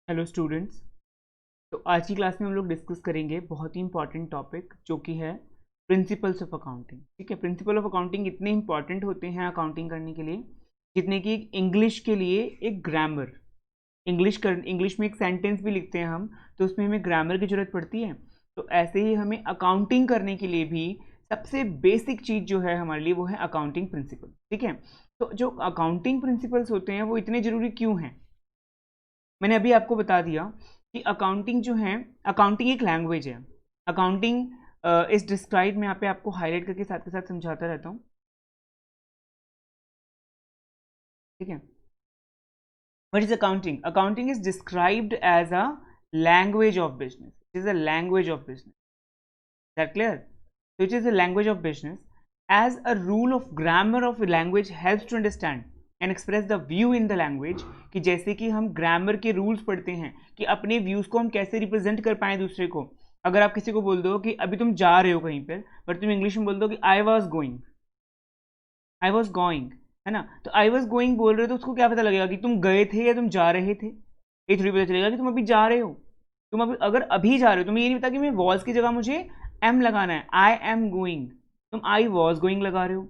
Hello students. तो आज की क्लास में हम लोग डिस्कस करेंगे बहुत ही इंपॉर्टेंट टॉपिक जो कि है प्रिंसिपल्स ऑफ अकाउंटिंग। ठीक है, प्रिंसिपल ऑफ अकाउंटिंग इतने इंपॉर्टेंट होते हैं अकाउंटिंग करने के लिए जितने कि इंग्लिश के लिए एक ग्रामर। इंग्लिश में एक सेंटेंस भी लिखते हैं हम, तो उसमें हमें ग्रामर की जरूरत पड़ती है। तो ऐसे ही हमें अकाउंटिंग करने के लिए भी सबसे बेसिक चीज़ जो है हमारे लिए वो है अकाउंटिंग प्रिंसिपल। ठीक है, तो जो अकाउंटिंग प्रिंसिपल्स होते हैं वो इतने ज़रूरी क्यों हैं, मैंने अभी आपको बता दिया कि अकाउंटिंग जो है, अकाउंटिंग एक लैंग्वेज है। अकाउंटिंग इज डिस्क्राइब, मैं यहाँ पे आपको हाईलाइट करके साथ के साथ समझाता रहता हूँ। ठीक है, what is accounting? Accounting is described as a language of business. It is a language of business, that clear? So it is a language of business. As a rule of grammar of a language helps to understand and express the view in the language, कि जैसे कि हम grammar के rules पढ़ते हैं कि अपने views को हम कैसे रिप्रेजेंट कर पाए दूसरे को। अगर आप किसी को बोल दो कि अभी तुम जा रहे हो कहीं पर, बट तुम इंग्लिश में बोल दो कि I was going, I was going, है ना? तो आई वॉज गोइंग बोल रहे हो तो उसको क्या पता लगेगा कि तुम गए थे या तुम जा रहे थे? ये थोड़ी पता चलेगा कि तुम अभी जा रहे हो। तुम अभी अगर अभी जा रहे हो, तुम्हें ये नहीं पता कि मैं वॉज की जगह मुझे एम लगाना है, आई एम गोइंग, तुम आई वॉज गोइंग लगा रहे हो।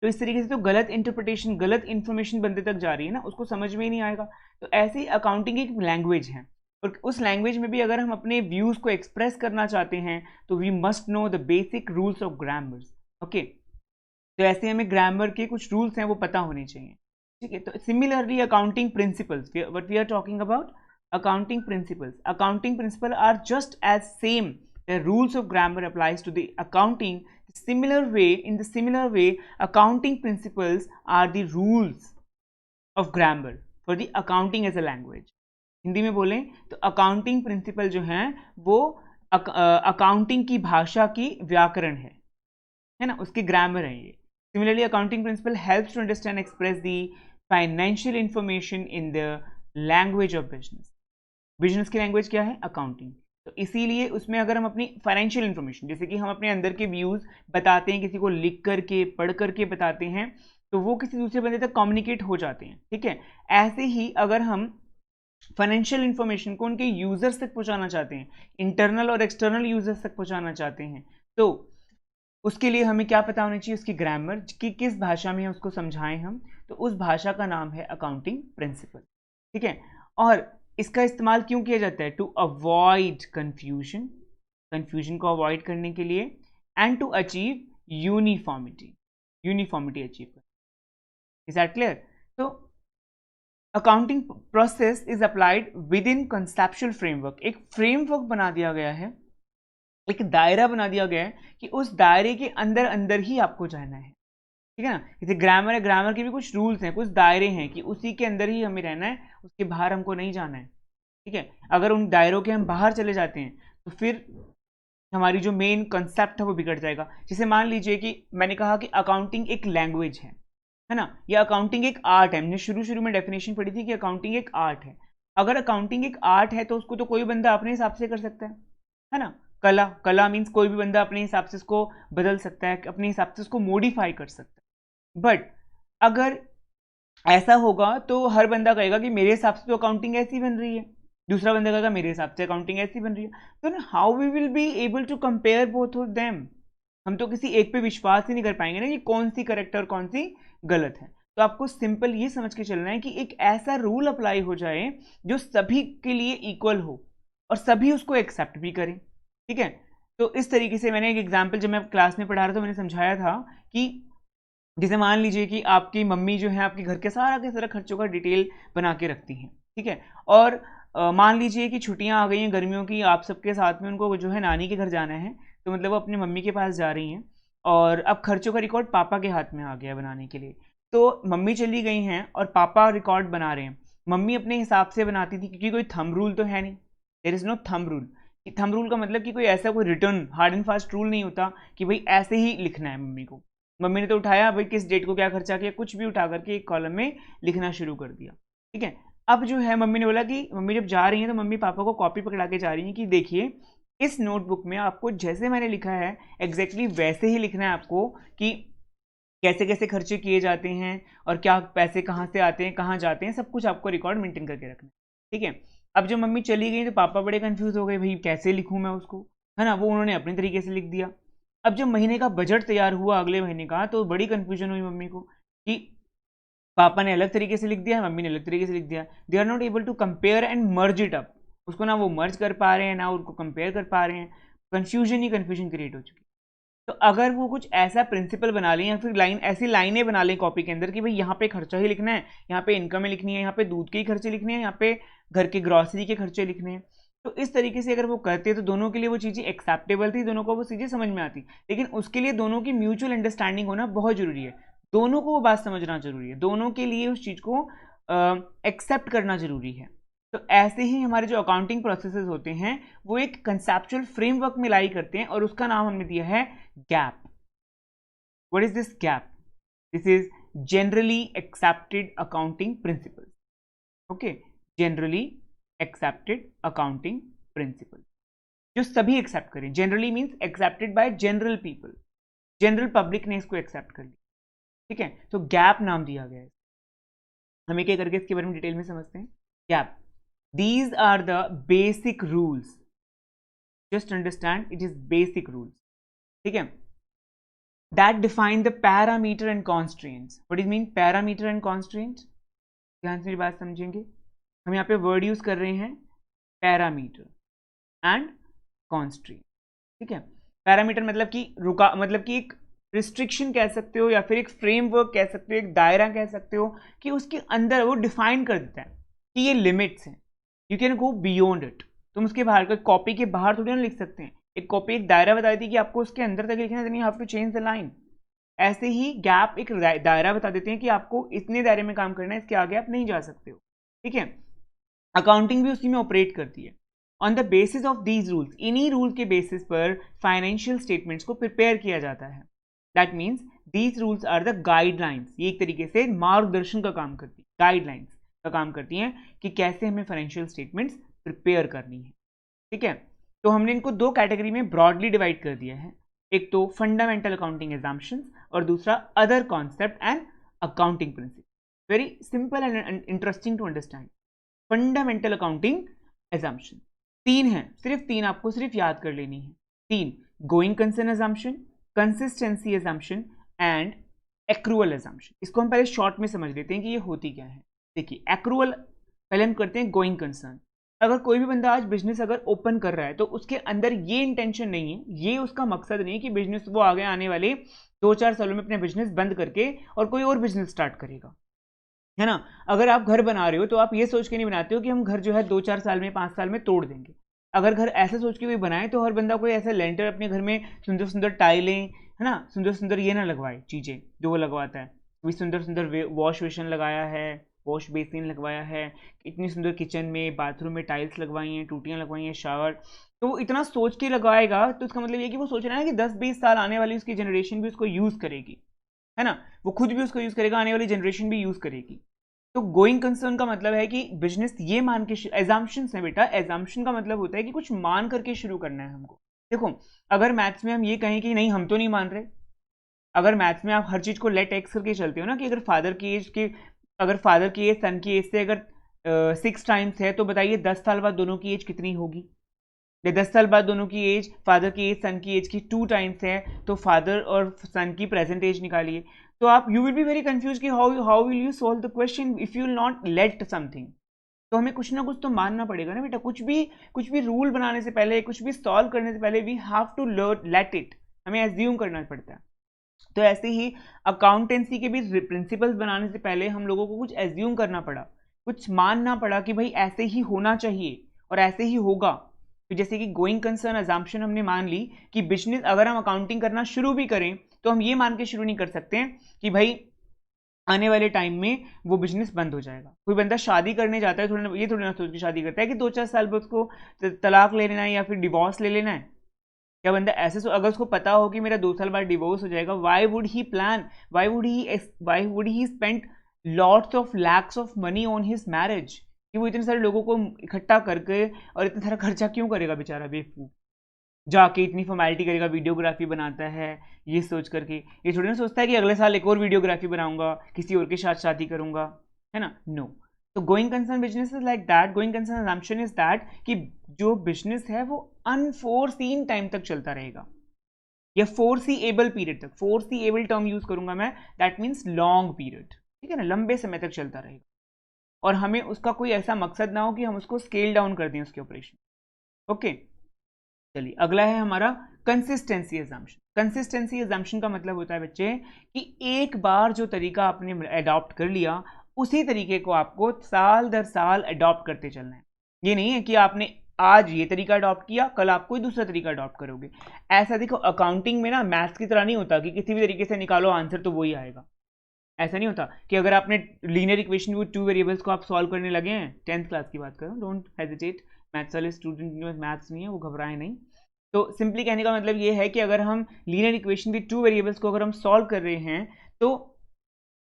तो इस तरीके से तो गलत इंटरप्रिटेशन, गलत इंफॉर्मेशन बंदे तक जा रही है ना, उसको समझ में ही नहीं आएगा। तो ऐसे ही अकाउंटिंग एक लैंग्वेज है, और उस लैंग्वेज में भी अगर हम अपने व्यूज को एक्सप्रेस करना चाहते हैं तो we must know the basic rules of grammars. Okay, तो ऐसे हमें ग्रामर के कुछ रूल्स हैं वो पता होने चाहिए। ठीक है, तो similarly accounting principles, what we are talking about, accounting principles are just as same. The rules of grammar applies to the accounting in the similar way accounting principles are the rules of grammar for the accounting as a language. Hindi में बोलें तो accounting principle जो हैं वो accounting की भाषा की व्याकरण है ना, उसके ग्रामर है ये। Similarly accounting principle helps to understand express the financial information in the language of business. Business की लैंग्वेज क्या है? अकाउंटिंग। तो इसीलिए उसमें अगर हम अपनी फाइनेंशियल इंफॉर्मेशन, जैसे कि हम अपने अंदर के व्यूज बताते हैं, किसी को लिख करके पढ़ करके बताते हैं, तो वो किसी दूसरे बंदे तक कम्युनिकेट हो जाते हैं। ठीक है, ऐसे ही अगर हम फाइनेंशियल इंफॉर्मेशन को उनके यूजर्स तक पहुंचाना चाहते हैं, इंटरनल और एक्सटर्नल यूजर्स तक पहुंचाना चाहते हैं, तो उसके लिए हमें क्या पता होना चाहिए? उसकी ग्रामर की किस भाषा में है उसको समझाएं हम, तो उस भाषा का नाम है अकाउंटिंग प्रिंसिपल। ठीक है, और इसका इस्तेमाल क्यों किया जाता है? टू अवॉइड कंफ्यूजन, कंफ्यूजन को अवॉइड करने के लिए, and to achieve uniformity, uniformity achieve कर। Is that clear? तो accounting process is applied within conceptual framework. एक फ्रेमवर्क बना दिया गया है, एक दायरा बना दिया गया है कि उस दायरे के अंदर अंदर ही आपको जाना है। ठीक है ना, जैसे ग्रामर है, ग्रामर के भी कुछ रूल्स हैं, कुछ दायरे हैं कि उसी के अंदर ही हमें रहना है, उसके बाहर हमको नहीं जाना है। ठीक है, अगर उन दायरों के हम बाहर चले जाते हैं तो फिर हमारी जो मेन कंसेप्ट है वो बिगड़ जाएगा। जैसे मान लीजिए कि मैंने कहा कि अकाउंटिंग एक लैंग्वेज है ना, या अकाउंटिंग एक आर्ट है। हमने शुरू में डेफिनेशन पढ़ी थी कि अकाउंटिंग एक आर्ट है। अगर अकाउंटिंग एक आर्ट है तो उसको तो कोई बंदा अपने हिसाब से कर सकता है ना। कला, कला मीन्स कोई भी बंदा अपने हिसाब से इसको बदल सकता है, अपने हिसाब से इसको मॉडिफाई कर सकता है। बट अगर ऐसा होगा तो हर बंदा कहेगा कि मेरे हिसाब से तो अकाउंटिंग ऐसी बन रही है, दूसरा बंदा कहेगा मेरे हिसाब से अकाउंटिंग ऐसी बन रही है। तो how we will be able to compare both of them? हम तो किसी एक पे विश्वास ही नहीं कर पाएंगे ना कि कौन सी करेक्ट है और कौन सी गलत है। तो आपको सिंपल ये समझ के चलना है कि एक ऐसा रूल अप्लाई हो जाए जो सभी के लिए इक्वल हो और सभी उसको एक्सेप्ट भी करें। ठीक है, तो इस तरीके से मैंने एक एग्जाम्पल जब मैं क्लास में पढ़ा रहा था मैंने समझाया था कि जैसे मान लीजिए कि आपकी मम्मी जो है आपके घर के सारा खर्चों का डिटेल बना के रखती हैं। ठीक है, और मान लीजिए कि छुट्टियां आ गई हैं गर्मियों की, आप सबके साथ में उनको जो है नानी के घर जाना है, तो मतलब वो अपनी मम्मी के पास जा रही हैं और अब खर्चों का रिकॉर्ड पापा के हाथ में आ गया बनाने के लिए। तो मम्मी चली गई हैं और पापा रिकॉर्ड बना रहे हैं। मम्मी अपने हिसाब से बनाती थी क्योंकि कोई थंब रूल तो है नहीं, there is no thumb rule. Thumb rule का मतलब कि कोई ऐसा कोई written hard and fast rule नहीं होता कि भाई ऐसे ही लिखना है मम्मी को। मम्मी ने तो उठाया भाई किस डेट को क्या खर्चा किया, कुछ भी उठा करके एक कॉलम में लिखना शुरू कर दिया। ठीक है, अब जो है मम्मी ने बोला कि मम्मी जब जा रही हैं तो मम्मी पापा को कॉपी पकड़ा के जा रही हैं कि देखिए इस नोटबुक में आपको जैसे मैंने लिखा है एग्जैक्टली वैसे ही लिखना है आपको, कि कैसे कैसे खर्चे किए जाते हैं और क्या पैसे कहाँ से आते हैं कहाँ जाते हैं, सब कुछ आपको रिकॉर्ड मेंटेन करके रखना है। ठीक है। अब जब मम्मी चली गई तो पापा बड़े कंफ्यूज हो गए, भाई कैसे लिखूं मैं उसको, है ना, वो उन्होंने अपने तरीके से लिख दिया। अब जब महीने का बजट तैयार हुआ अगले महीने का, तो बड़ी कंफ्यूजन हुई मम्मी को कि पापा ने अलग तरीके से लिख दिया, मम्मी ने अलग तरीके से लिख दिया। They are not able to compare and merge it up, उसको ना वो मर्ज कर पा रहे हैं ना उनको कंपेयर कर पा रहे हैं, कंफ्यूजन ही कंफ्यूजन क्रिएट हो चुकी। तो अगर वो कुछ ऐसा प्रिंसिपल बना लें या फिर ऐसी लाइनें बना लें कॉपी के अंदर कि भाई यहाँ पे खर्चा ही लिखना है, यहाँ पे इनकम ही लिखनी है, यहाँ पे दूध के ही खर्चे लिखने हैं, यहाँ पे घर के ग्रॉसरी के खर्चे लिखने हैं, तो इस तरीके से अगर वो करते तो दोनों के लिए वो चीज़ें एक्सेप्टेबल थी, दोनों को वो चीज़ें समझ में आती। लेकिन उसके लिए दोनों की म्यूचुअल अंडरस्टैंडिंग होना बहुत जरूरी है, दोनों को वो बात समझना जरूरी है, दोनों के लिए उस चीज़ को एक्सेप्ट करना जरूरी है। तो ऐसे ही हमारे जो अकाउंटिंग प्रोसेसेस होते हैं वो एक कंसेप्चुअल फ्रेमवर्क में लाई करते हैं, और उसका नाम हमने दिया है gap. What is this gap? This is generally accepted accounting principles. Okay, generally accepted accounting principles. जो सभी एक्सेप्ट करें, generally means accepted by general people, general public ने इसको एक्सेप्ट कर लिया, ठीक है। तो गैप नाम दिया गया है। हम एक एक करके इसके बारे में डिटेल में समझते हैं। Gap, these are the basic rules, just understand it is basic rules, ठीक है, that define the parameter and constraints. What does mean parameter and constraints? ध्यान से मेरी बात समझेंगे। हम यहाँ पे वर्ड यूज कर रहे हैं पैरामीटर एंड कॉन्स्ट्रेंट, ठीक है। पैरामीटर मतलब कि रुका, मतलब कि एक रिस्ट्रिक्शन कह सकते हो, या फिर एक फ्रेमवर्क कह सकते हो, एक दायरा कह सकते हो, कि उसके अंदर वो डिफाइन कर देता है कि ये लिमिट्स हैं, you can go beyond it. तुम उसके बाहर, कॉपी के बाहर थोड़ी ना लिख सकते हैं। एक कॉपी एक दायरा बता देती है कि आपको उसके अंदर तक लिखना है, then you have to change the line. ऐसे ही गैप एक दायरा बता देते हैं कि आपको इतने दायरे में काम करना है, इसके आगे आप नहीं जा सकते हो, ठीक है। अकाउंटिंग भी उसी में ऑपरेट करती है। On the basis of these rules, इन्हीं रूल के बेसिस पर फाइनेंशियल स्टेटमेंट्स को प्रिपेयर किया जाता है। That means these rules are the guidelines, ये एक तरीके से मार्गदर्शन का काम करती है, गाइडलाइंस का काम करती हैं कि कैसे हमें फाइनेंशियल स्टेटमेंट्स प्रिपेयर करनी है, ठीक है। तो हमने इनको दो कैटेगरी में ब्रॉडली डिवाइड कर दिया है, एक तो फंडामेंटल अकाउंटिंग एजम्पशंस और दूसरा other concept and accounting principle. Very simple and interesting to understand. Fundamental accounting assumption तीन है, सिर्फ तीन आपको सिर्फ याद कर लेनी है, तीन: going concern assumption, consistency assumption and accrual assumption. इसको हम पहले शॉर्ट में समझ लेते हैं कि ये होती क्या है। देखिए, एक्रूअल पहले हम करते हैं गोइंग कंसर्न। अगर कोई भी बंदा आज बिजनेस अगर ओपन कर रहा है तो उसके अंदर ये इंटेंशन नहीं है, ये उसका मकसद नहीं है कि बिजनेस वो आगे आने वाले 2-4 सालों में अपने बिजनेस बंद करके और कोई और बिजनेस स्टार्ट करेगा, है ना। अगर आप घर बना रहे हो तो आप ये सोच के नहीं बनाते हो कि हम घर जो है 2-4 साल में 5 साल में तोड़ देंगे। अगर घर ऐसे सोच के कोई बनाए तो हर बंदा कोई ऐसा लेंटर अपने घर में सुंदर सुंदर टाइलें, है ना, सुंदर सुंदर ये ना लगवाए चीज़ें जो वो लगवाता है। कोई सुंदर सुंदर वॉश बेसिन लगाया है, वॉश बेसिन लगवाया है, इतनी सुंदर किचन में बाथरूम में टाइल्स लगवाई हैं, टूटियाँ लगवाई हैं, शावर, तो वो इतना सोच के लगाएगा तो इसका मतलब ये कि वो सोच रहा है ना कि 10-20 साल आने वाली उसकी जनरेशन भी उसको यूज़ करेगी, है ना, वो खुद भी उसको यूज़ करेगा, आने वाली जनरेशन भी यूज़ करेगी। तो गोइंग कंसर्न का मतलब है कि बिजनेस ये मान के, एजम्पशंस है बेटा, एजम्पशन का मतलब होता है कि कुछ मान करके शुरू करना है हमको। देखो, अगर मैथ्स में हम ये कहें कि नहीं हम तो नहीं मान रहे, अगर मैथ्स में आप हर चीज़ को लेट एक्स करके चलते हो ना, कि अगर फादर की एज सन की एज से अगर 6 टाइम्स है तो बताइए 10 साल बाद दोनों की एज कितनी होगी। 10 साल बाद दोनों की एज, फादर की एज सन की एज की 2 टाइम्स है, तो फादर और सन की प्रेजेंट एज निकालिए। तो आप you will be very confuse कि how will you solve the question if you will not let something. तो हमें कुछ ना कुछ तो मानना पड़ेगा ना बेटा, कुछ भी रूल बनाने से पहले, कुछ भी सॉल्व करने से पहले we have to let it, हमें एज्यूम करना पड़ता है। तो ऐसे ही अकाउंटेंसी के भी प्रिंसिपल्स बनाने से पहले हम लोगों को कुछ एज्यूम करना पड़ा, कुछ मानना पड़ा कि भाई ऐसे ही होना चाहिए और ऐसे ही होगा। तो जैसे कि गोइंग कंसर्न अजम्पशन हमने मान ली कि बिजनेस अगर हम अकाउंटिंग करना शुरू भी करें तो हम ये मान के शुरू नहीं कर सकते कि भाई आने वाले टाइम में वो बिजनेस बंद हो जाएगा। कोई बंदा शादी करने जाता है, थोड़ा ये थोड़ी ना सोच के शादी करता है कि 2-4 साल बाद उसको तलाक ले लेना है या फिर डिवोर्स ले लेना है। क्या बंदा ऐसे अगर उसको पता हो कि मेरा 2 साल बाद डिवोर्स हो जाएगा, why would he plan, why would he spend lots of lakhs of money on his marriage, कि वो इतने सारे लोगों को इकट्ठा करके और इतना सारा खर्चा क्यों करेगा बेचारा बेवकूफ, जाके इतनी फॉर्मेलिटी करेगा, वीडियोग्राफी बनाता है ये सोच करके। ये थोड़ी ना सोचता है कि अगले साल एक और वीडियोग्राफी बनाऊंगा, किसी और के साथ शादी करूंगा, है ना, नो। तो going concern business is like that, going concern assumption is that कि जो बिजनेस है वो अनफोर्सीन टाइम तक चलता रहेगा, या फोरसीएबल पीरियड तक, फोरसीएबल टर्म यूज करूंगा मैं, दैट मीन्स लॉन्ग पीरियड, ठीक है ना, लंबे समय तक चलता रहेगा, और हमें उसका कोई ऐसा मकसद ना हो कि हम उसको स्केल डाउन कर दें उसके ऑपरेशन। ओके, चलिए अगला है हमारा कंसिस्टेंसी अजम्पशन। कंसिस्टेंसी अजम्पशन का मतलब होता है बच्चे कि एक बार जो तरीका आपने अडॉप्ट कर लिया उसी तरीके को आपको साल दर साल अडॉप्ट करते चलना है। ये नहीं है कि आपने आज ये तरीका अडॉप्ट किया, कल आप कोई दूसरा तरीका अडॉप्ट करोगे। ऐसा देखो, अकाउंटिंग में ना मैथ्स की तरह नहीं होता कि किसी भी तरीके से निकालो आंसर तो वही आएगा। ऐसा नहीं होता कि अगर आपने linear equation with two variables को आप सॉल्व करने लगे हैं, 10th क्लास की बात करो, डोंट हेजिटेट, मैथ्स वाले स्टूडेंट में मैथ्स नहीं है वो घबराए नहीं। तो सिंपली कहने का मतलब ये है कि अगर हम linear equation with two variables को अगर हम सॉल्व कर रहे हैं तो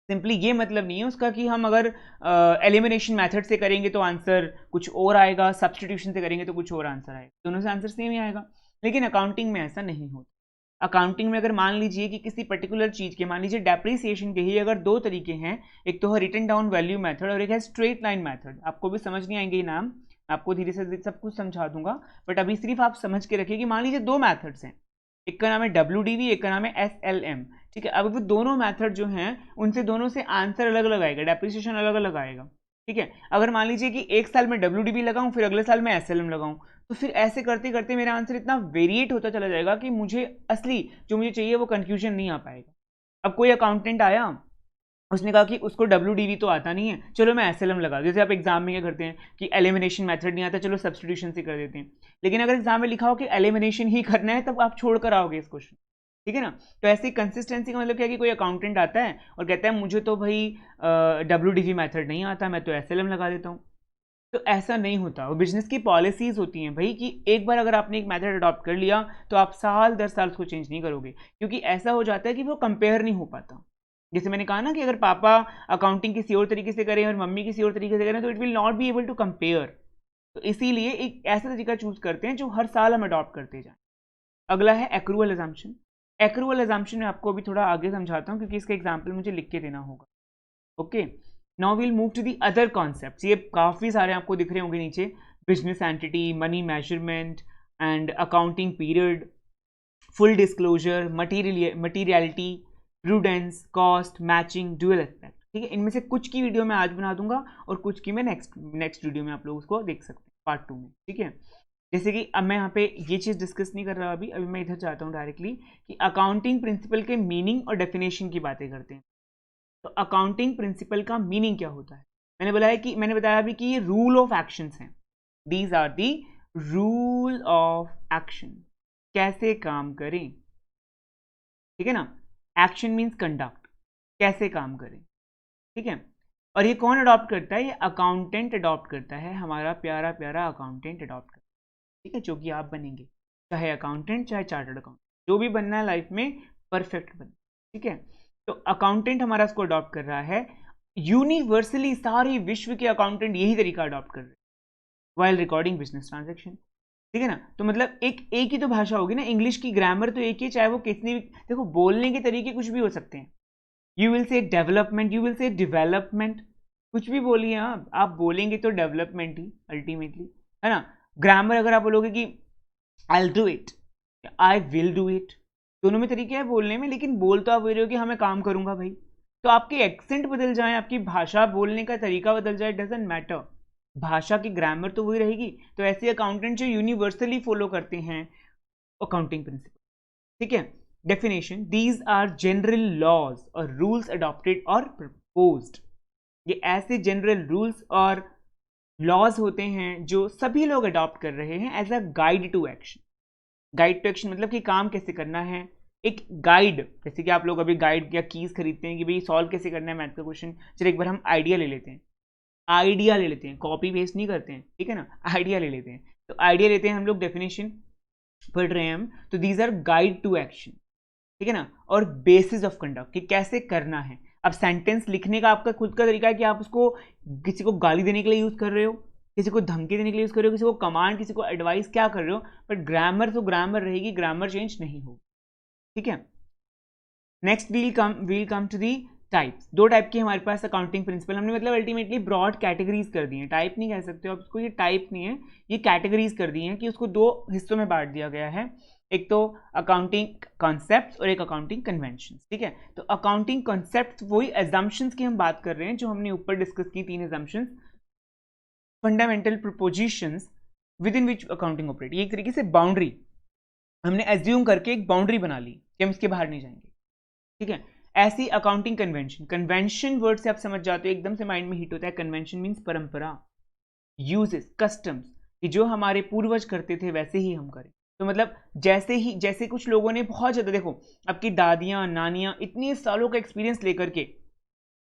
सिंपली ये मतलब नहीं है उसका कि हम अगर एलिमिनेशन मेथड से करेंगे तो आंसर कुछ और आएगा, सब्सटीट्यूशन से करेंगे तो कुछ और आंसर आएगा, दोनों से आंसर सेम ही आएगा। लेकिन अकाउंटिंग में ऐसा नहीं होता। अकाउंटिंग में अगर मान लीजिए कि किसी पर्टिकुलर चीज के, मान लीजिए डेप्रिसिएशन के ही अगर दो तरीके हैं, एक तो है रिटन डाउन वैल्यू मेथड और एक है स्ट्रेट लाइन मेथड। आपको भी समझ नहीं आएंगे ये नाम, आपको धीरे से सब कुछ समझा दूंगा, बट अभी सिर्फ आप समझ के रखिए कि मान लीजिए दो मेथड्स हैं, एक का नाम है WDV, एक का नाम है SLM, ठीक है। अब वो दोनों मेथड जो हैं उनसे दोनों से आंसर अलग अलग आएगा, डेप्रिसिएशन अलग अलग आएगा, ठीक है। अगर मान लीजिए कि एक साल में WDV लगाऊं फिर अगले साल में SLM लगाऊं, तो फिर ऐसे करते करते मेरा आंसर इतना वेरिएट होता चला जाएगा कि मुझे असली जो मुझे चाहिए वो कंफ्यूजन नहीं आ पाएगा। अब कोई अकाउंटेंट आया, उसने कहा कि उसको WDV तो आता नहीं है, चलो मैं SLM लगा, जैसे आप एग्जाम में क्या करते हैं कि एलिमिनेशन मेथड नहीं आता, चलो सब्सटीट्यूशन से कर देते हैं। लेकिन अगर एग्जाम में लिखा हो कि एलिमिनेशन ही करना है तब आप छोड़ कर आओगे इस क्वेश्चन, ठीक है ना। तो ऐसी कंसिस्टेंसी का मतलब क्या है कि कोई अकाउंटेंट आता है और कहता है मुझे तो भाई WDV मेथड नहीं आता, मैं तो SLM लगा देता हूँ। तो ऐसा नहीं होता, वो बिजनेस की पॉलिसीज होती हैं भाई कि एक बार अगर आपने एक मेथड अडॉप्ट कर लिया तो आप साल दर साल उसको चेंज नहीं करोगे, क्योंकि ऐसा हो जाता है कि वो कंपेयर नहीं हो पाता। जैसे मैंने कहा ना कि अगर पापा अकाउंटिंग किसी और तरीके से करें और मम्मी किसी और तरीके से करें तो it will not be able to compare. तो इसीलिए एक ऐसा तरीका चूज करते हैं जो हर साल हम अडॉप्ट करते जाएं। अगला है एक्रूअल अजम्पशन। एक्रूअल अजम्पशन में आपको अभी थोड़ा आगे समझाता हूँ क्योंकि इसका एग्जाम्पल मुझे लिख के देना होगा। Okay, now will move to the other concepts. ये काफ़ी सारे आपको दिख रहे होंगे नीचे, business entity, money measurement and accounting period, full disclosure, materiality, prudence, cost, matching, dual aspect, ठीक है। इनमें से कुछ की वीडियो मैं आज बना दूंगा और कुछ की मैं नेक्स्ट वीडियो में आप लोग उसको देख सकते हैं पार्ट 2 में, ठीक है। जैसे कि अब मैं यहाँ पे ये चीज़ डिस्कस नहीं कर रहा अभी मैं इधर चाहता हूँ डायरेक्टली कि अकाउंटिंग प्रिंसिपल के मीनिंग और डेफिनेशन की बातें करते हैं। तो अकाउंटिंग प्रिंसिपल का मीनिंग क्या होता है, मैंने बताया अभी कि ये रूल ऑफ एक्शंस हैं। These are the rule of action, कैसे काम करें, ठीक है ना। एक्शन मीन्स कंडक्ट, कैसे काम करें, ठीक है। और ये कौन अडॉप्ट करता है, ये अकाउंटेंट अडॉप्ट करता है, हमारा प्यारा प्यारा अकाउंटेंट अडॉप्ट करता है, ठीक है, जो कि आप बनेंगे, चाहे अकाउंटेंट चाहे चार्टर्ड अकाउंटेंट, जो भी बनना है लाइफ में परफेक्ट बनना, ठीक है। तो अकाउंटेंट हमारा इसको अडॉप्ट कर रहा है, यूनिवर्सली सारे विश्व के अकाउंटेंट यही तरीका अडॉप्ट कर रहे हैं वाइल रिकॉर्डिंग बिजनेस ट्रांजेक्शन, ठीक है ना। तो मतलब एक ही तो भाषा होगी ना, इंग्लिश की ग्रामर तो एक ही, चाहे वो कितनी भी, देखो बोलने के तरीके कुछ भी हो सकते हैं। You will say development, you will say development, कुछ भी बोलिए आप बोलेंगे तो डेवलपमेंट ही अल्टीमेटली, है ना। ग्रामर अगर आप बोलोगे कि I do it, I will do it, दोनों में तरीके हैं बोलने में, लेकिन बोल तो आप बोल रहे हो कि हाँ मैं काम करूंगा भाई। तो आपके एक्सेंट बदल जाए, आपकी भाषा बोलने का तरीका बदल जाए, डजेंट मैटर, भाषा की ग्रामर तो वही रहेगी। तो ऐसे अकाउंटेंट जो यूनिवर्सली फॉलो करते हैं अकाउंटिंग प्रिंसिपल, ठीक है। Definition, these are general laws और रूल्स अडॉप्टेड और प्रपोज्ड। ये ऐसे जनरल रूल्स और लॉज होते हैं जो सभी लोग अडॉप्ट कर रहे हैं as a guide to action. Guide to action मतलब कि काम कैसे करना है, एक गाइड, जैसे कि आप लोग अभी गाइड या कीज खरीदते हैं कि भाई सॉल्व कैसे करना है मैथ का क्वेश्चन। चलिए एक बार हम आइडिया ले लेते हैं, कॉपी पेस्ट नहीं करते हैं, ठीक है ना, आइडिया ले लेते हैं। तो आइडिया लेते हैं हम लोग, डेफिनेशन पढ़ रहे हैं हम, तो these are guide to action, ठीक है ना, और बेसिस ऑफ कंडक्ट कि कैसे करना है। अब सेंटेंस लिखने का आपका खुद का तरीका है कि आप उसको किसी को गाली देने के लिए यूज कर रहे हो, किसी को धमकी देने के लिए यूज कर रहे हो, किसी को कमांड, किसी को एडवाइस, क्या कर रहे हो, बट ग्रामर तो ग्रामर रहेगी, ग्रामर चेंज नहीं होगी, ठीक है। Next will come to the types, 2 type की हमारे पास अकाउंटिंग प्रिंसिपल, हमने मतलब अल्टीमेटली ब्रॉड कैटेगरीज कर दी हैं, टाइप नहीं कह सकते हो आप इसको, ये टाइप नहीं है, ये कैटेगरीज कर दी हैं कि उसको 2 हिस्सों में बांट दिया गया है, एक तो अकाउंटिंग कॉन्सेप्ट्स और एक अकाउंटिंग कन्वेंशन, ठीक है। तो अकाउंटिंग कॉन्सेप्ट्स वही एजम्पशंस की हम बात कर रहे हैं जो हमने ऊपर डिस्कस की, 3 assumptions, fundamental propositions with in which accounting operate, ये एक तरीके से बाउंड्री हमने एज्यूम करके एक बाउंड्री बना ली कि हम इसके बाहर नहीं जाएंगे, ठीक है। ऐसी अकाउंटिंग कन्वेंशन, कन्वेंशन वर्ड से आप समझ जाते हो, एकदम से माइंड में हिट होता है, कन्वेंशन मीन्स परंपरा, यूजेस, कस्टम्स, कि जो हमारे पूर्वज करते थे वैसे ही हम करें। तो मतलब जैसे कुछ लोगों ने बहुत ज़्यादा, देखो आपकी दादियाँ नानियाँ इतने सालों का एक्सपीरियंस लेकर के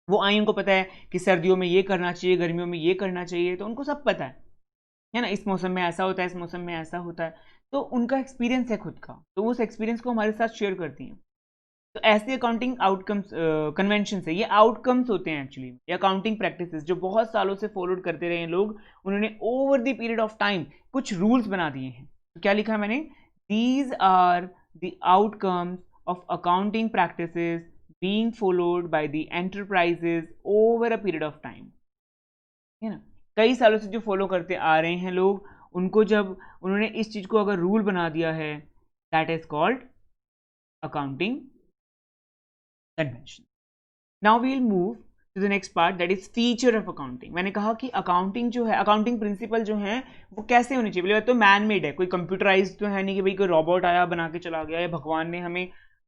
वो आई, उनको पता है कि सर्दियों में ये करना चाहिए, गर्मियों में ये करना चाहिए, तो उनको सब पता है ना, इस मौसम में ऐसा होता है, इस मौसम में ऐसा होता है, तो उनका एक्सपीरियंस है खुद का, तो उस एक्सपीरियंस को हमारे साथ शेयर करती हैं। तो ऐसे अकाउंटिंग आउटकम्स कन्वेंशन है, ये आउटकम्स होते हैं एक्चुअली, ये अकाउंटिंग प्रैक्टिसेस जो बहुत सालों से फॉलोड करते रहे हैं लोग, उन्होंने over the period of time कुछ रूल्स बना दिए हैं। तो क्या लिखा है मैंने, these are the outcomes of accounting practices being followed by the enterprises over a period of time, है ना, कई सालों से जो फॉलो करते आ रहे हैं लोग, उनको जब उन्होंने इस चीज को अगर रूल बना दिया है, that is called accounting convention. Now we will move to the next part, that is feature of accounting. मैंने कहा कि अकाउंटिंग जो है, अकाउंटिंग प्रिंसिपल जो है वो कैसे होने चाहिए, बोले तो मैन मेड है, कोई कंप्यूटराइज तो है नहीं कि भाई कोई रोबोट आया बना के चला गया, या भगवान ने हमें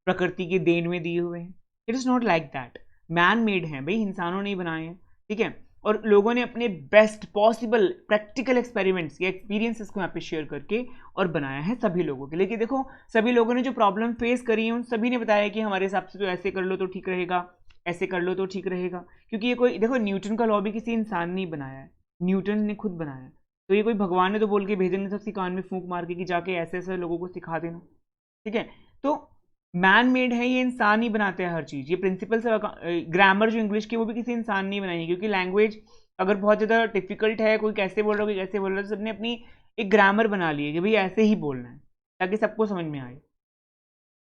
प्रकृति के देन में दिए हुए हैं, it is not like that, man made है भाई, इंसानों ने बनाए हैं, ठीक है। और लोगों ने अपने बेस्ट पॉसिबल प्रैक्टिकल एक्सपेरिमेंट्स या एक्सपीरियंसेस को यहाँ पे शेयर करके और बनाया है सभी लोगों के लिए। कि देखो सभी लोगों ने जो प्रॉब्लम फेस करी है उन सभी ने बताया कि हमारे हिसाब से तो ऐसे कर लो तो ठीक रहेगा, ऐसे कर लो तो ठीक रहेगा, क्योंकि ये कोई, देखो न्यूटन का लॉ भी किसी इंसान ने ही बनाया है, न्यूटन ने खुद बनाया है, तो ये कोई भगवान ने तो बोल के भेजे नहीं, सबसे कान में फूंक मार के कि जाके ऐसे ऐसे लोगों को सिखा देना, ठीक है। तो मैन मेड है, ये इंसान ही बनाते हैं हर चीज़, ये प्रिंसिपल से, ग्रामर जो इंग्लिश की वो भी किसी इंसान ने बनाई है, क्योंकि लैंग्वेज अगर बहुत ज़्यादा डिफिकल्ट है, कोई कैसे बोल रहा है कोई कैसे बोल रहा है, तो सबने अपनी एक ग्रामर बना ली है कि भाई ऐसे ही बोलना है ताकि सबको समझ में आए।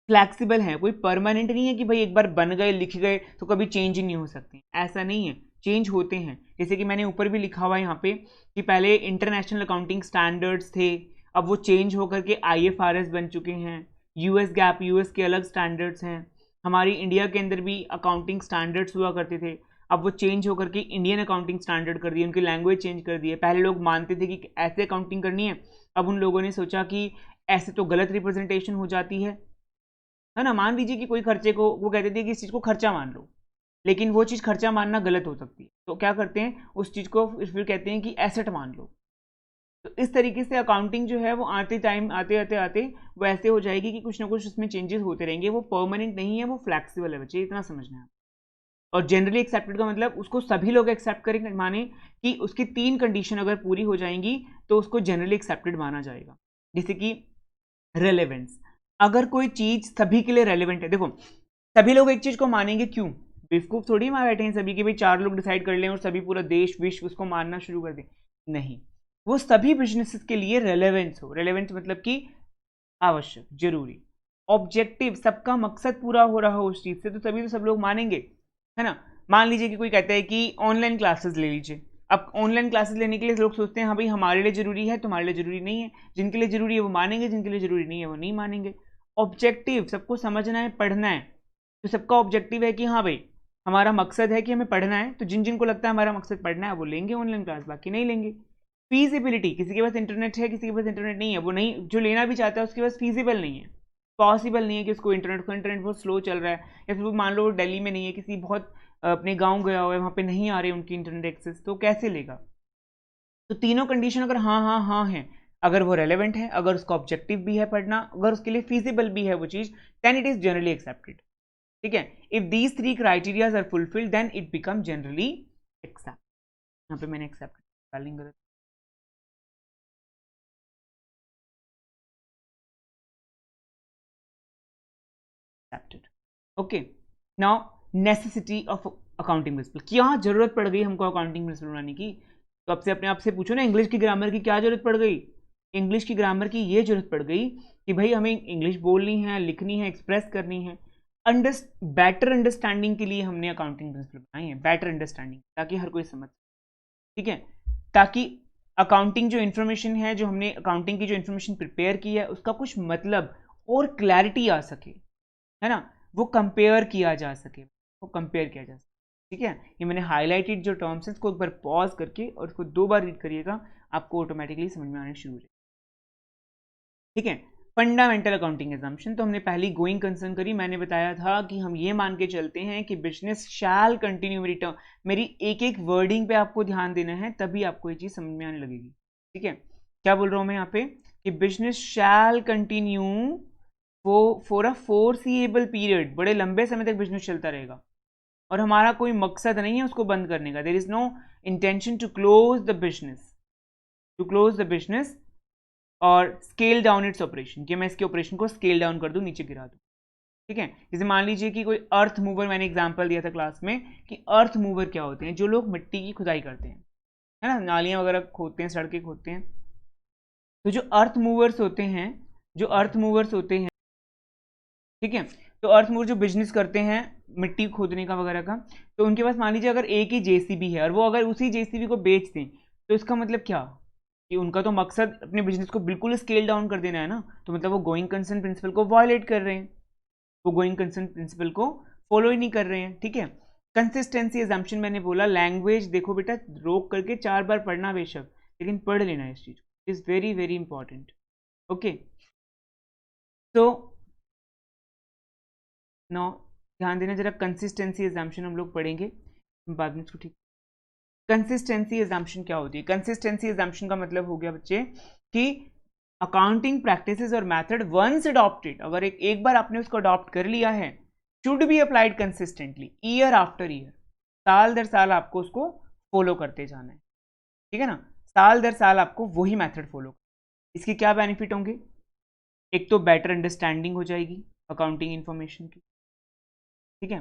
फ्लैक्सिबल है, कोई परमानेंट नहीं है कि भाई एक बार बन गए लिख गए तो कभी चेंज ही नहीं हो सकते, ऐसा नहीं है, चेंज होते हैं। जैसे कि मैंने ऊपर भी लिखा हुआ है यहाँ पे कि पहले इंटरनेशनल अकाउंटिंग स्टैंडर्ड्स थे, अब वो चेंज होकर के IFRS बन चुके हैं, US गैप, US के अलग स्टैंडर्ड्स हैं, हमारी इंडिया के अंदर भी अकाउंटिंग स्टैंडर्ड्स हुआ करते थे, अब वो चेंज होकर के इंडियन अकाउंटिंग स्टैंडर्ड कर दिए, उनकी लैंग्वेज चेंज कर दी है। पहले लोग मानते थे कि ऐसे अकाउंटिंग करनी है, अब उन लोगों ने सोचा कि ऐसे तो गलत रिप्रेजेंटेशन हो जाती है ना। मान लीजिए कि कोई खर्चे को, वो कहते थे कि इस चीज़ को खर्चा मान लो, लेकिन वो चीज़ खर्चा मानना गलत हो सकती है, तो क्या करते हैं उस चीज़ को फिर कहते हैं कि एसेट मान लो। तो इस तरीके से अकाउंटिंग जो है वो आते टाइम आते वो ऐसे हो जाएगी कि कुछ ना कुछ उसमें चेंजेस होते रहेंगे, वो परमानेंट नहीं है, वो फ्लैक्सिबल है, बच्चे इतना समझना है। और जनरली एक्सेप्टेड का मतलब उसको सभी लोग एक्सेप्ट करेंगे, माने कि उसकी 3 कंडीशन अगर पूरी हो जाएंगी तो उसको जनरली एक्सेप्टेड माना जाएगा। जैसे कि रेलेवेंस, अगर कोई चीज सभी के लिए रेलेवेंट है, देखो सभी लोग एक चीज को मानेंगे क्यों, बेवकूफ थोड़ी वहां बैठे हैं सभी के, भाई 4 लोग डिसाइड कर लें और सभी पूरा देश विश्व उसको मानना शुरू कर दें, नहीं, वो सभी बिजनेसेस के लिए रेलेवेंस हो, रेलेवेंस मतलब कि आवश्यक, जरूरी, ऑब्जेक्टिव, सबका मकसद पूरा हो रहा हो उस चीज से, तो तभी तो सब लोग मानेंगे, है ना। मान लीजिए कि कोई कहता है कि ऑनलाइन क्लासेस ले लीजिए, अब ऑनलाइन क्लासेस लेने के लिए लोग सोचते हैं हाँ भाई हमारे लिए जरूरी है, तुम्हारे लिए जरूरी नहीं है, जिनके लिए जरूरी है वो मानेंगे, जिनके लिए जरूरी नहीं है वो नहीं मानेंगे। ऑब्जेक्टिव, सबको समझना है, पढ़ना है, तो सबका ऑब्जेक्टिव है कि हाँ भाई हमारा मकसद है कि हमें पढ़ना है, तो जिन जिनको लगता है हमारा मकसद पढ़ना है वो लेंगे ऑनलाइन क्लास, बाकी नहीं लेंगे। फीजिबिलिटी, किसी के पास इंटरनेट है, किसी के पास इंटरनेट नहीं है, वो नहीं, जो लेना भी चाहता है उसके पास फीजिबल नहीं है, पॉसिबल नहीं है कि उसको इंटरनेट बहुत स्लो चल रहा है, या फिर वो मान लो दिल्ली में नहीं है, किसी बहुत अपने गांव गया हुआ है, वहाँ पे नहीं आ रही उनकी इंटरनेट एक्सेस, तो कैसे लेगा। तो तीनों कंडीशन अगर हाँ हाँ हाँ है, अगर वो रेलेवेंट है, अगर उसका ऑब्जेक्टिव भी है पढ़ना, अगर उसके लिए फीजिबल भी है वो चीज, then it is generally accepted, ठीक है। If these 3 criterias are fulfilled then it become generally accept, यहाँ पे मैंने एक्सेप्ट डालेंगे accepted. Okay, now necessity of accounting principle, क्या जरूरत पड़ गई हमको अकाउंटिंग प्रिंसिपल बनाने की, तो अब से अपने आप से पूछो ना, इंग्लिश की ग्रामर की क्या जरूरत पड़ गई, इंग्लिश की ग्रामर की ये जरूरत पड़ गई कि भाई हमें इंग्लिश बोलनी है, लिखनी है, एक्सप्रेस करनी है, बेटर अंडरस्टैंडिंग के लिए हमने अकाउंटिंग प्रिंसिपल बनाए हैं, बेटर अंडरस्टैंडिंग, ताकि हर कोई समझ, ठीक है, ताकि अकाउंटिंग जो इन्फॉर्मेशन है, जो हमने अकाउंटिंग की जो इन्फॉर्मेशन प्रिपेयर की है, उसका कुछ मतलब और क्लैरिटी आ सके, है ना, वो कंपेयर किया जा सके, वो कंपेयर किया जा सके, ठीक है। ये मैंने हाईलाइटेड जो टर्म्स हैं इसको एक बार पॉज करके और इसको 2 बार रीड करिएगा, आपको ऑटोमेटिकली समझ में आने शुरू हो जाएगा, ठीक है। फंडामेंटल अकाउंटिंग एजम्पशन तो हमने पहली गोइंग कंसर्न करी, मैंने बताया था कि हम ये मान के चलते हैं कि बिजनेस शैल कंटिन्यू, मेरी एक एक वर्डिंग पे आपको ध्यान देना है, तभी आपको ये चीज समझ में आने लगेगी, ठीक है। क्या बोल रहा हूं मैं यहाँ पे कि business shall continue for a foreseeable period, बड़े लंबे समय तक बिजनेस चलता रहेगा, और हमारा कोई मकसद नहीं है उसको बंद करने का, there is no intention to close the business और स्केल डाउन इट्स ऑपरेशन, कि मैं इसके ऑपरेशन को स्केल डाउन कर दूं, नीचे गिरा दूं, ठीक है। जैसे मान लीजिए कि कोई अर्थ मूवर, मैंने एग्जांपल दिया था क्लास में कि अर्थ मूवर क्या होते हैं, जो लोग मिट्टी की खुदाई करते हैं, है ना, नालियां वगैरह खोदते हैं, सड़कें खोदते हैं, तो जो अर्थ मूवर्स होते हैं, ठीक है, तो अर्थ मूवर जो बिजनेस करते हैं मिट्टी खोदने का वगैरह का, तो उनके पास मान लीजिए अगर एक ही जेसीबी है और वो अगर उसी जेसीबी को बेच दें, तो इसका मतलब क्या कि उनका तो मकसद अपने बिजनेस को बिल्कुल स्केल डाउन कर देना है ना, तो मतलब वो गोइंग कंसर्न प्रिंसिपल को वायलेट कर रहे हैं, वो गोइंग कंसर्न प्रिंसिपल को फॉलो ही नहीं कर रहे हैं, ठीक है। कंसिस्टेंसी एजम्पशन मैंने बोला, लैंग्वेज देखो बेटा, रोक करके 4 बार पढ़ना बेशक, लेकिन पढ़ लेना इस चीज, is very very important, okay. तो नो ध्यान देना जरा, कंसिस्टेंसी एजम्पशन हम लोग पढ़ेंगे बाद में इसको, ठीक। कंसिस्टेंसी एजम्पशन क्या होती है? कंसिस्टेंसी एजम्पशन का मतलब हो गया बच्चे कि अकाउंटिंग प्रैक्टिसेस और मेथड वंस अडॉप्टेड, अगर एक बार आपने उसको अडॉप्ट कर लिया है, should be applied consistently year after year, साल दर साल आपको उसको फॉलो करते जाना है, ठीक है ना, साल दर साल आपको वही मेथड फॉलो। इसके क्या बेनिफिट होंगे? एक तो बेटर अंडरस्टैंडिंग हो जाएगी अकाउंटिंग इंफॉर्मेशन की, ठीक है,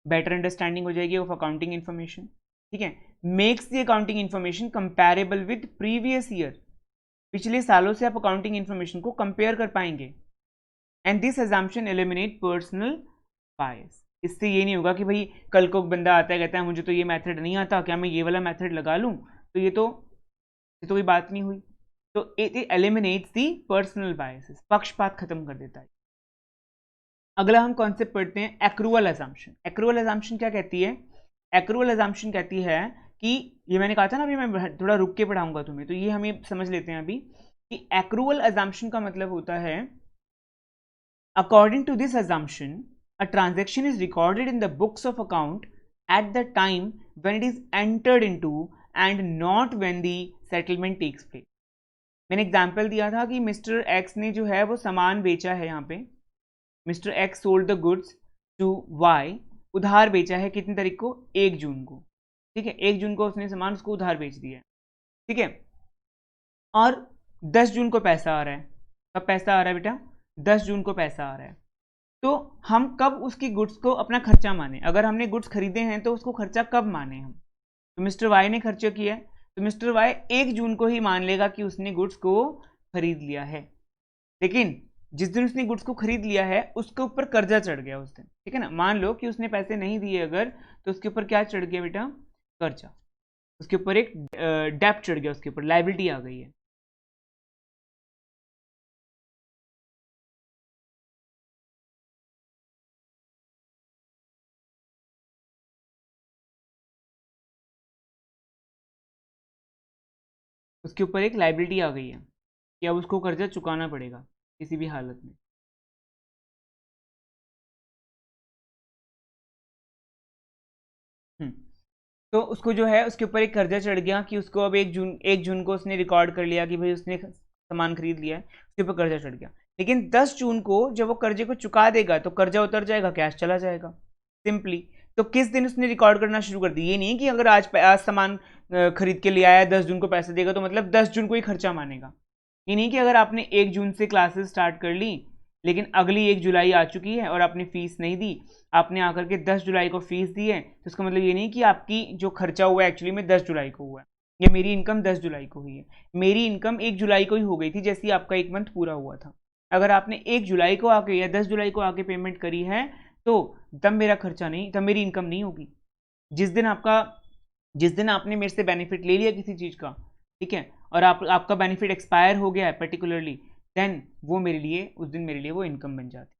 बेटर अंडरस्टैंडिंग हो जाएगी ऑफ अकाउंटिंग इंफॉर्मेशन, ठीक है। Makes the accounting information comparable with previous year, पिछले सालों से आप अकाउंटिंग इंफॉर्मेशन को कंपेयर कर पाएंगे। And this assumption eliminate personal bias, इससे ये नहीं होगा कि भाई कल को बंदा आता है कहता है मुझे तो ये मेथड नहीं आता, क्या मैं ये वाला मेथड लगा लूं, तो ये तो कोई बात नहीं हुई। तो it eliminates the personal biases, पक्षपात खत्म कर देता है। अगला हम कॉन्सेप्ट पढ़ते हैं एक्रूअल अजम्पशन। एक्रूअल अजम्पशन क्या कहती है? एक्रूअल अजम्पशन कहती है कि ये मैंने कहा था ना, अभी मैं थोड़ा रुक के पढ़ाऊंगा तुम्हें, तो ये हमें समझ लेते हैं अभी कि एक्रूअल अजम्पशन का मतलब होता है according to this assumption a transaction is recorded in the books of account at the time when it is entered into and not when the settlement takes place. मैंने एग्जांपल दिया था कि mister x ने जो है वो सामान बेचा है, यहाँ पे mister X sold the goods to Y, उधार बेचा है कितनी तारीख को? 1 जून को, ठीक है, 1 जून को उसने सामान उसको उधार बेच दिया है, ठीक है, और 10 जून को पैसा आ रहा है। कब पैसा आ रहा है बेटा? 10 जून को पैसा आ रहा है। तो हम कब उसकी गुड्स को अपना खर्चा माने? अगर हमने गुड्स खरीदे हैं तो उसको खर्चा कब माने हम? तो मिस्टर वाई ने खर्चा किया है, तो मिस्टर वाई 1 जून को ही मान लेगा कि उसने गुड्स को खरीद लिया है, लेकिन जिस दिन उसने गुड्स को खरीद लिया है उसके ऊपर कर्जा चढ़ गया उस दिन, ठीक है ना, मान लो कि उसने पैसे नहीं दिए अगर, तो उसके ऊपर क्या चढ़ गया बेटा? कर्जा, उसके ऊपर एक डेप्ट चढ़ गया, उसके ऊपर लायबिलिटी आ गई है। उसके ऊपर एक लायबिलिटी आ गई है कि अब उसको कर्जा चुकाना पड़ेगा किसी भी हालत में। तो उसको जो है उसके ऊपर एक कर्जा चढ़ गया कि उसको अब 1 जून को उसने रिकॉर्ड कर लिया कि भाई उसने सामान खरीद लिया है, उसके ऊपर कर्जा चढ़ गया, लेकिन 10 जून को जब वो कर्जे को चुका देगा तो कर्जा उतर जाएगा, कैश चला जाएगा सिंपली। तो किस दिन उसने रिकॉर्ड करना शुरू कर दी? ये नहीं कि अगर आज सामान खरीद के ले आया 10 जून को पैसा देगा तो मतलब 10 जून को ही खर्चा मानेगा। ये नहीं कि अगर आपने 1 जून से क्लासेस स्टार्ट कर ली लेकिन अगली 1 जुलाई आ चुकी है और आपने फीस नहीं दी, आपने आकर के 10 जुलाई को फीस दी है, तो इसका मतलब ये नहीं कि आपकी जो खर्चा हुआ है एक्चुअली में 10 जुलाई को हुआ है, या मेरी इनकम 10 जुलाई को हुई है, मेरी इनकम 1 जुलाई को ही हो गई थी जैसे आपका 1 मंथ पूरा हुआ था। अगर आपने 1 जुलाई को आके या 10 जुलाई को आके पेमेंट करी है तो तब मेरा खर्चा नहीं, तब मेरी इनकम नहीं होगी। जिस दिन आपने मेरे से बेनिफिट ले लिया किसी चीज़ का, ठीक है, और आपका बेनिफिट एक्सपायर हो गया है पर्टिकुलरली, देन वो मेरे लिए उस दिन मेरे लिए वो इनकम बन जाती है।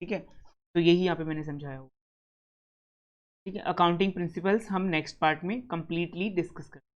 ठीक है, तो यही यहाँ पे मैंने समझाया हो। ठीक है, अकाउंटिंग प्रिंसिपल्स हम नेक्स्ट पार्ट में कंप्लीटली डिस्कस करेंगे।